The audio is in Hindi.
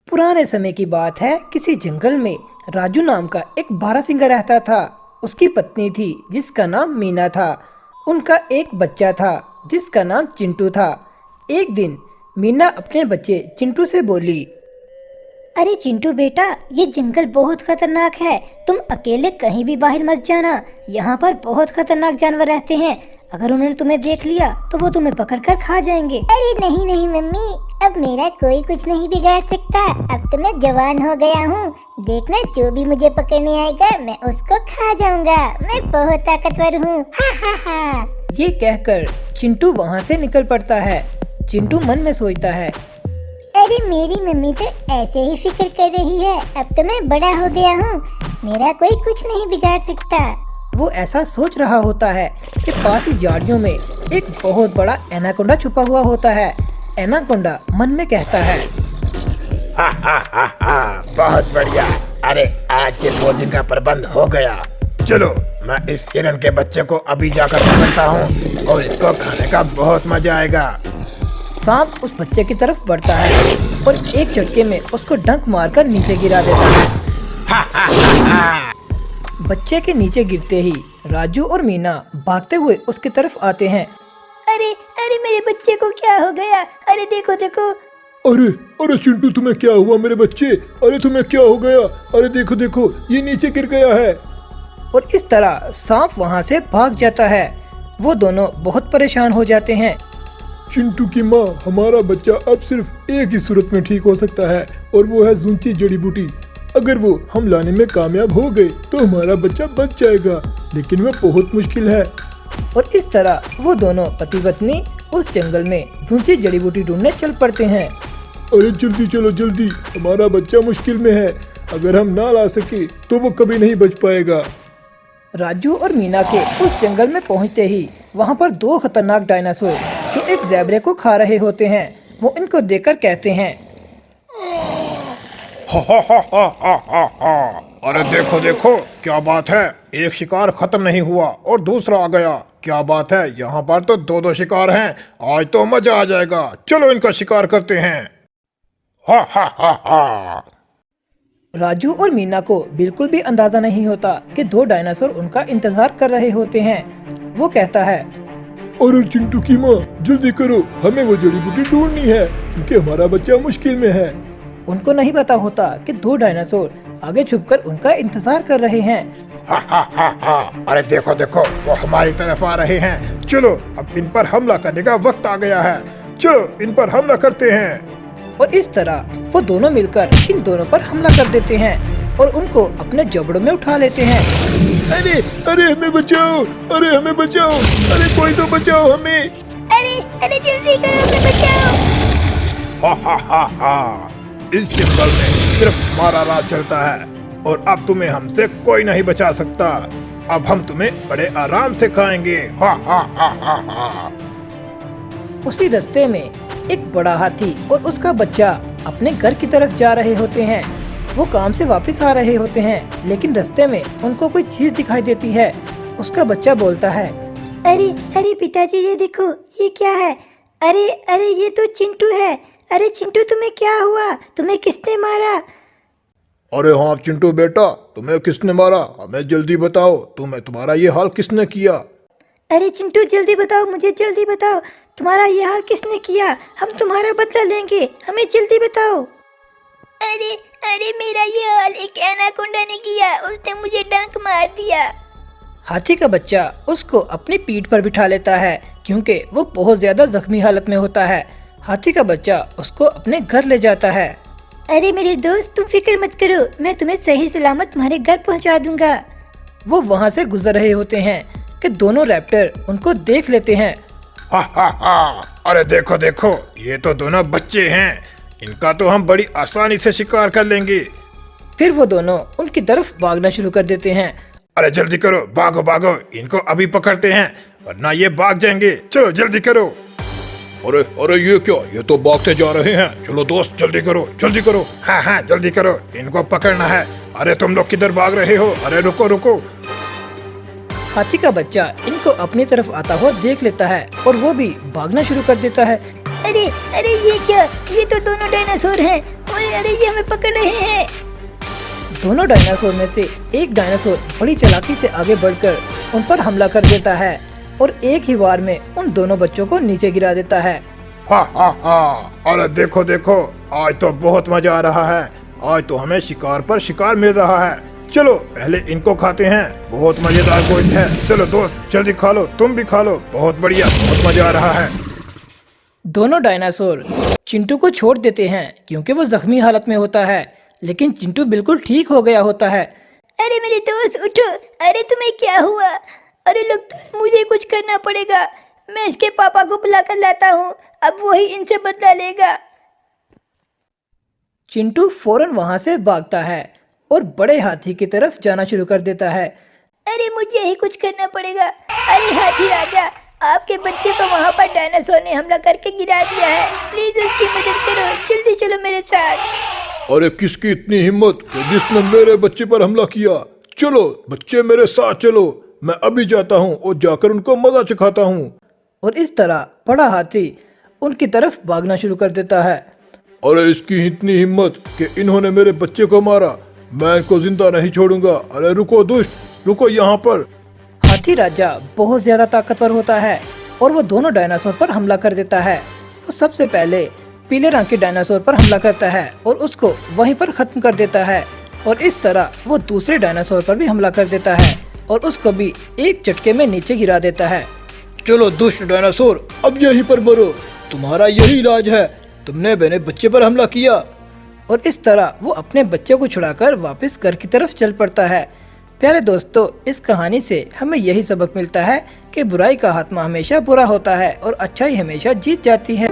पुराने समय की बात है। किसी जंगल में राजू नाम का एक बारहसिंगा रहता था। उसकी पत्नी थी जिसका नाम मीना था। उनका एक बच्चा था जिसका नाम चिंटू था। एक दिन मीना अपने बच्चे चिंटू से बोली, अरे चिंटू बेटा, ये जंगल बहुत खतरनाक है। तुम अकेले कहीं भी बाहर मत जाना। यहाँ पर बहुत खतरनाक जानवर रहते हैं। अगर उन्होंने तुम्हें देख लिया तो वो तुम्हें पकड़कर खा जाएंगे। अरे नहीं नहीं मम्मी, अब मेरा कोई कुछ नहीं बिगाड़ सकता। अब तो मैं जवान हो गया हूँ। देखना, जो भी मुझे पकड़ने आएगा मैं उसको खा जाऊंगा। मैं बहुत ताकतवर हूँ। हा हा हा। ये कहकर चिंटू वहाँ से निकल पड़ता है। चिंटू मन में सोचता है, अरे मेरी मम्मी तो ऐसे ही फिक्र कर रही है। अब तो मैं बड़ा हो गया हूँ, मेरा कोई कुछ नहीं बिगाड़ सकता। वो ऐसा सोच रहा होता है कि पास ही झाड़ियों में एक बहुत बड़ा एनाकोंडा छुपा हुआ होता है। एनाकोंडा मन में कहता है, हा हा हा हा, बहुत बढ़िया। अरे आज के भोजन का प्रबंध हो गया। चलो मैं इस हिरन के बच्चे को अभी जाकर पकड़ता हूँ और इसको खाने का बहुत मजा आएगा। सांप उस बच्चे की तरफ बढ़ता है और एक झटके में उसको डंक मारकर नीचे गिरा देता है। हा हा हा हा। बच्चे के नीचे गिरते ही राजू और मीना भागते हुए उसकी तरफ आते हैं। अरे अरे मेरे बच्चे को क्या हो गया? अरे देखो देखो। अरे अरे चिंटू, तुम्हें क्या हुआ मेरे बच्चे? अरे तुम्हें क्या हो गया? अरे देखो देखो, ये नीचे गिर गया है। और इस तरह सांप वहां से भाग जाता है। वो दोनों बहुत परेशान हो जाते हैं। चिंटू की माँ, हमारा बच्चा अब सिर्फ एक ही सूरत में ठीक हो सकता है और वो है ज़ूंची जड़ी बूटी। अगर वो हम लाने में कामयाब हो गए तो हमारा बच्चा बच जाएगा, लेकिन वह बहुत मुश्किल है। और इस तरह वो दोनों पति पत्नी उस जंगल में ऊंची जड़ी बूटी ढूंढने चल पड़ते हैं। अरे जल्दी चलो जल्दी, हमारा बच्चा मुश्किल में है। अगर हम ना ला सके तो वो कभी नहीं बच पाएगा। राजू और मीना के उस जंगल में पहुंचते ही वहां पर दो खतरनाक डायनासोर जो एक ज़ेब्रे को खा रहे होते हैं, वो इनको देखकर कहते हैं, हा हा हा हा हा हा हा। अरे देखो देखो, क्या बात है, एक शिकार खत्म नहीं हुआ और दूसरा आ गया। क्या बात है, यहाँ पर तो दो दो शिकार हैं। आज तो मजा आ जाएगा। चलो इनका शिकार करते हैं। हा हा हा हा। राजू और मीना को बिल्कुल भी अंदाजा नहीं होता कि दो डायनासोर उनका इंतजार कर रहे होते हैं। वो कहता है, अरे चिंटू की माँ, जल्दी करो, हमें वो जड़ी बूटी ढूंढनी है क्योंकि हमारा बच्चा मुश्किल में है। उनको नहीं पता होता कि दो डायनासोर आगे छुपकर उनका इंतजार कर रहे हैं। हा हा हा हा। अरे देखो देखो, वो हमारी तरफ आ रहे हैं। चलो अब इन पर हमला करने का वक्त आ गया है। चलो इन पर हमला करते हैं। और इस तरह वो दोनों मिलकर इन दोनों पर हमला कर देते हैं और उनको अपने जबड़ों में उठा लेते हैं। अरे अरे हमें बचाओ, अरे हमें बचाओ, अरे कोई तो बचाओ हमें। अरे अरे जल्दी करो, हमें बचाओ। हा हा हा हा। इस जंगल में सिर्फ हमारा राज चलता है और अब तुम्हें हमसे कोई नहीं बचा सकता। अब हम तुम्हें बड़े आराम से खाएंगे। हा हा हा हा हा। उसी रास्ते में एक बड़ा हाथी और उसका बच्चा अपने घर की तरफ जा रहे होते हैं। वो काम से वापस आ रहे होते हैं, लेकिन रास्ते में उनको कोई चीज दिखाई देती है। उसका बच्चा बोलता है, अरे अरे पिताजी, ये देखो, ये क्या है? अरे अरे ये तो चिंटू है। अरे चिंटू, तुम्हें क्या हुआ? तुम्हें किसने मारा? अरे हाँ चिंटू बेटा, तुम्हें किसने मारा? हमें जल्दी बताओ, तुम्हारा ये हाल किसने किया? अरे चिंटू, जल्दी बताओ, मुझे जल्दी बताओ, तुम्हारा ये हाल किसने किया? हम तुम्हारा बदला लेंगे, हमें जल्दी बताओ। अरे अरे मेरा ये हाल एक एनाकोंडा ने किया। उसने मुझे डंक मार दिया। हाथी का बच्चा उसको अपनी पीठ पर बिठा लेता है क्योंकि वो बहुत ज्यादा जख्मी हालत में होता है। हाथी का बच्चा उसको अपने घर ले जाता है। अरे मेरे दोस्त, तुम फिक्र मत करो, मैं तुम्हें सही सलामत तुम्हारे घर पहुंचा दूंगा। वो वहाँ से गुजर रहे होते हैं कि दोनों रैप्टर उनको देख लेते हैं। हा हा हा। अरे देखो देखो, ये तो दोनों बच्चे हैं। इनका तो हम बड़ी आसानी से शिकार कर लेंगे। फिर वो दोनों उनकी तरफ भागना शुरू कर देते हैं। अरे जल्दी करो, भागो भागो, इनको अभी पकड़ते हैं वरना ये भाग जाएंगे। चलो जल्दी करो। अरे अरे ये क्या, ये तो भागते जा रहे हैं। चलो दोस्त, जल्दी करो जल्दी करो। हाँ हाँ जल्दी करो, इनको पकड़ना है। अरे तुम लोग किधर भाग रहे हो? अरे रुको रुको। हाथी का बच्चा इनको अपनी तरफ आता हुआ देख लेता है और वो भी भागना शुरू कर देता है। अरे अरे ये क्या, ये तो दोनों डायनासोर हैं। ओए अरे ये हमें पकड़ रहे हैं। दोनों डायनासोर में से एक डायनासोर बड़ी चालाकी से आगे बढ़कर उन पर हमला कर देता है और एक ही बार में उन दोनों बच्चों को नीचे गिरा देता है। हा हा हा, अरे देखो देखो, आज तो बहुत मजा आ रहा है। आज तो हमें शिकार पर शिकार मिल रहा है। चलो पहले इनको खाते हैं, बहुत मजेदार गोश्त है। चलो दोस्त जल्दी खा लो, तुम भी खा लो, बहुत बढ़िया, बहुत मजा आ रहा है। दोनों डायनासोर चिंटू को छोड़ देते हैं क्योंकि वो जख्मी हालत में होता है, लेकिन चिंटू बिल्कुल ठीक हो गया होता है। अरे मेरे दोस्त उठो, अरे तुम्हें क्या हुआ? अरे लगता है मुझे कुछ करना पड़ेगा। मैं इसके पापा को बुला कर लाता हूँ, अब वही इनसे बदला लेगा। चिंटू फौरन वहाँ से भागता है और बड़े हाथी की तरफ जाना शुरू कर देता है। अरे मुझे ही कुछ करना पड़ेगा। अरे हाथी राजा, आपके बच्चे को वहाँ पर डायनासोर ने हमला करके गिरा दिया है, प्लीज उसकी मदद करो, जल्दी चलो मेरे साथ। अरे किसकी इतनी हिम्मत कि जिसने मेरे बच्चे पर हमला किया? चलो बच्चे मेरे साथ चलो, मैं अभी जाता हूँ और जाकर उनको मजा चखाता हूँ। और इस तरह बड़ा हाथी उनकी तरफ भागना शुरू कर देता है। अरे इसकी इतनी हिम्मत कि इन्होंने मेरे बच्चे को मारा, मैं इनको जिंदा नहीं छोड़ूंगा। अरे रुको दुष्ट, रुको यहाँ पर। हाथी राजा बहुत ज्यादा ताकतवर होता है और वो दोनों डायनासोर पर हमला कर देता है। वो सबसे पहले पीले रंग के डायनासोर पर हमला करता है और उसको वहीं पर खत्म कर देता है, और इस तरह वो दूसरे डायनासोर पर भी हमला कर देता है और उसको भी एक झटके में नीचे गिरा देता है। चलो दुष्ट डायनासोर, अब यहीं पर मरो, तुम्हारा यही इलाज है। तुमने मेरे बच्चे पर हमला किया। और इस तरह वो अपने बच्चे को छुड़ाकर वापस घर की तरफ चल पड़ता है। प्यारे दोस्तों, इस कहानी से हमें यही सबक मिलता है कि बुराई का खात्मा हमेशा बुरा होता है और अच्छाई हमेशा जीत जाती है।